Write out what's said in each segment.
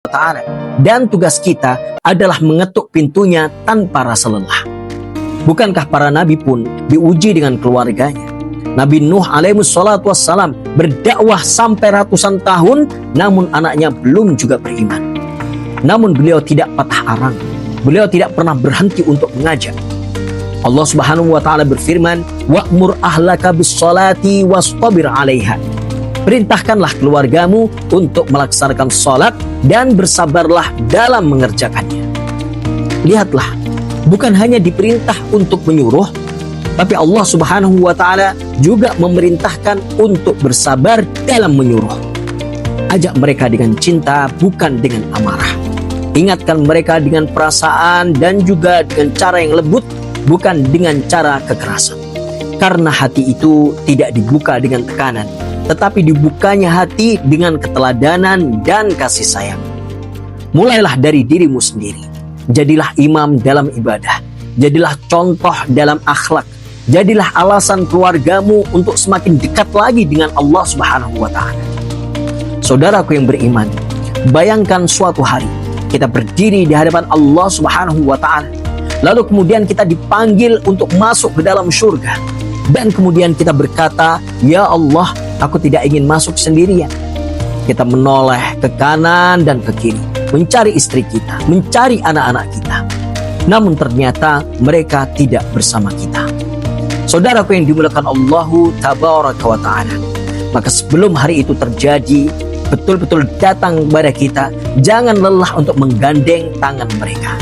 Ta'ala. Dan tugas kita adalah mengetuk pintunya tanpa rasa lelah. Bukankah para nabi pun diuji dengan keluarganya? Nabi Nuh alaihi salatu wassalam berdakwah sampai ratusan tahun, namun anaknya belum juga beriman. Namun beliau tidak patah arang. Beliau tidak pernah berhenti untuk mengajak. Allah Subhanahu wa Ta'ala berfirman, "Wa'mur ahlaka bis-sholati wastabir 'alaiha." Perintahkanlah keluargamu untuk melaksanakan salat dan bersabarlah dalam mengerjakannya. Lihatlah, bukan hanya diperintah untuk menyuruh, tapi Allah Subhanahu wa Ta'ala juga memerintahkan untuk bersabar dalam menyuruh. Ajak mereka dengan cinta, bukan dengan amarah. Ingatkan mereka dengan perasaan dan juga dengan cara yang lembut, bukan dengan cara kekerasan. Karena hati itu tidak dibuka dengan tekanan, tetapi dibukanya hati dengan keteladanan dan kasih sayang. Mulailah dari dirimu sendiri. Jadilah imam dalam ibadah. Jadilah contoh dalam akhlak. Jadilah alasan keluargamu untuk semakin dekat lagi dengan Allah Subhanahu wa Ta'ala. Saudaraku yang beriman, bayangkan suatu hari kita berdiri di hadapan Allah Subhanahu wa Ta'ala. Lalu kemudian kita dipanggil untuk masuk ke dalam surga. Dan kemudian kita berkata, "Ya Allah, aku tidak ingin masuk sendirian." Kita menoleh ke kanan dan ke kiri, mencari istri kita, mencari anak-anak kita. Namun ternyata mereka tidak bersama kita. Saudaraku yang dimuliakan Allahu Tabaraka wa Ta'ala, maka sebelum hari itu terjadi, betul-betul datang kepada kita, jangan lelah untuk menggandeng tangan mereka.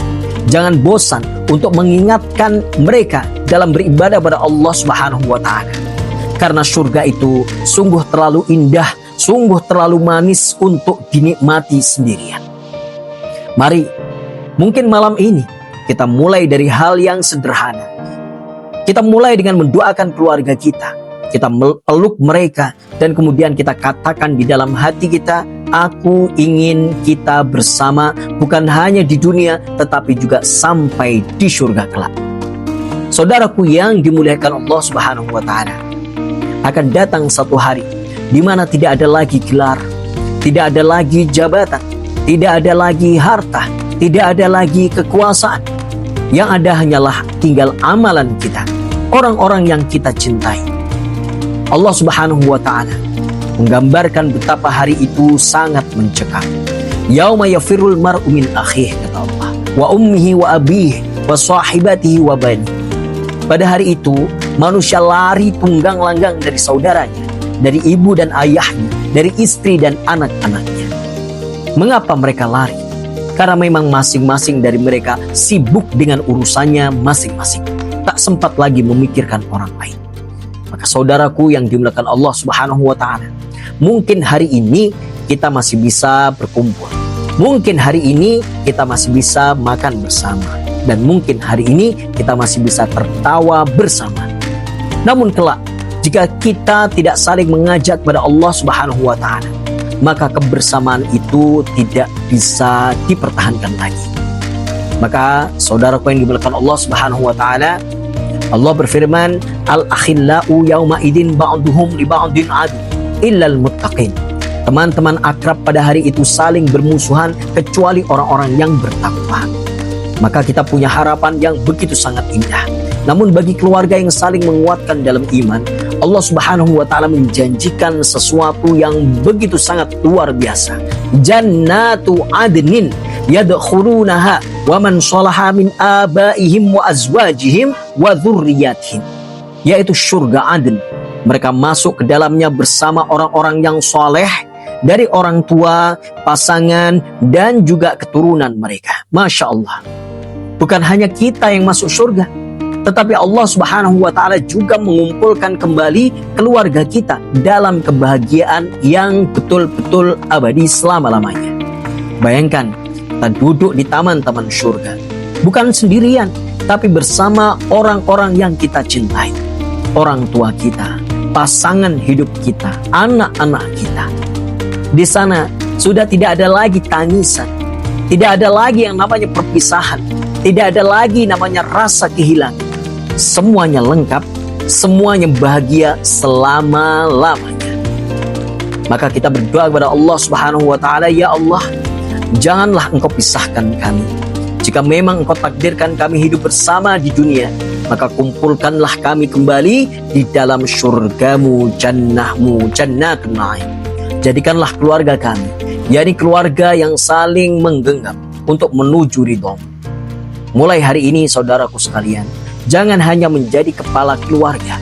Jangan bosan untuk mengingatkan mereka dalam beribadah pada Allah Subhanahu wa Ta'ala. Karena surga itu sungguh terlalu indah, sungguh terlalu manis untuk dinikmati sendirian. Mari, mungkin malam ini kita mulai dari hal yang sederhana. Kita mulai dengan mendoakan keluarga kita. Kita meluk mereka dan kemudian kita katakan di dalam hati kita, "Aku ingin kita bersama, bukan hanya di dunia tetapi juga sampai di surga kelak." Saudaraku yang dimuliakan Allah Subhanahu wa Ta'ala, akan datang satu hari di mana tidak ada lagi gelar, tidak ada lagi jabatan, tidak ada lagi harta, tidak ada lagi kekuasaan. Yang ada hanyalah tinggal amalan kita, orang-orang yang kita cintai. Allah Subhanahu wa Ta'ala menggambarkan betapa hari itu sangat mencekam. Yauma yafirul mar'u min akhih, kata Allah, wa ummihi wa abihi wa sahibatihi wa bani. Pada hari itu manusia lari tunggang langgang dari saudaranya, dari ibu dan ayahnya, dari istri dan anak-anaknya. Mengapa mereka lari? Karena memang masing-masing dari mereka sibuk dengan urusannya masing-masing, tak sempat lagi memikirkan orang lain. Maka saudaraku yang dimuliakan Allah Subhanahu wa Ta'ala, mungkin hari ini kita masih bisa berkumpul. Mungkin hari ini kita masih bisa makan bersama. Dan mungkin hari ini kita masih bisa tertawa bersama. Namun kelak, jika kita tidak saling mengajak kepada Allah Subhanahu wa Ta'ala, maka kebersamaan itu tidak bisa dipertahankan lagi. Maka saudaraku yang dimuliakan Allah Subhanahu wa Ta'ala, Allah berfirman, "Al-akhillau yauma idin ba'duhum li ba'din adu illal muttaqin." Teman-teman akrab pada hari itu saling bermusuhan kecuali orang-orang yang bertakwa. Maka kita punya harapan yang begitu sangat indah. Namun bagi keluarga yang saling menguatkan dalam iman, Allah Subhanahu wa Ta'ala menjanjikan sesuatu yang begitu sangat luar biasa. Jannatu adnin yadkhulunaha wa man shalaha min abaihim wa azwajihim wa dzurriyyatihim, yaitu surga Aden. Mereka masuk ke dalamnya bersama orang-orang yang soleh dari orang tua, pasangan, dan juga keturunan mereka. Masya Allah. Bukan hanya kita yang masuk surga, tetapi Allah Subhanahu wa Ta'ala juga mengumpulkan kembali keluarga kita dalam kebahagiaan yang betul-betul abadi selama-lamanya. Bayangkan, kita duduk di taman-taman surga, bukan sendirian, tapi bersama orang-orang yang kita cintai. Orang tua kita, pasangan hidup kita, anak-anak kita. Di sana sudah tidak ada lagi tangisan, tidak ada lagi yang namanya perpisahan, tidak ada lagi namanya rasa kehilangan. Semuanya lengkap, semuanya bahagia selama-lamanya. Maka kita berdoa kepada Allah Subhanahu wa Ta'ala, "Ya Allah, janganlah engkau pisahkan kami. Jika memang engkau takdirkan kami hidup bersama di dunia, maka kumpulkanlah kami kembali di dalam syurgamu, jannahmu, jannatun na'im. Jadikanlah keluarga kami, yakni keluarga yang saling menggenggam untuk menuju ridhamu. Mulai hari ini saudaraku sekalian, jangan hanya menjadi kepala keluarga,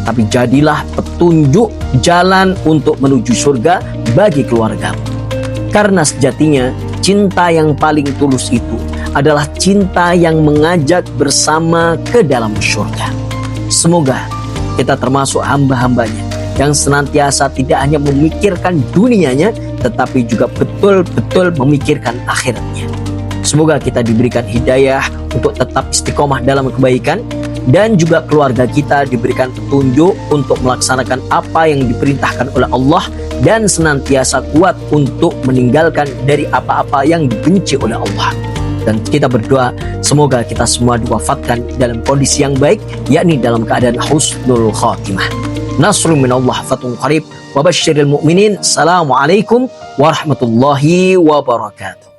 tapi jadilah petunjuk jalan untuk menuju surga bagi keluargamu. Karena sejatinya cinta yang paling tulus itu adalah cinta yang mengajak bersama ke dalam surga. Semoga kita termasuk hamba-hambanya yang senantiasa tidak hanya memikirkan dunianya, tetapi juga betul-betul memikirkan akhiratnya. Semoga kita diberikan hidayah untuk tetap istiqomah dalam kebaikan, dan juga keluarga kita diberikan petunjuk untuk melaksanakan apa yang diperintahkan oleh Allah, dan senantiasa kuat untuk meninggalkan dari apa-apa yang dibenci oleh Allah. Dan kita berdoa semoga kita semua diwafatkan dalam kondisi yang baik, yakni dalam keadaan husnul khatimah. Nasrun minallah fatun qarib wa basyiril mu'minin. Assalamualaikum warahmatullahi wabarakatuh.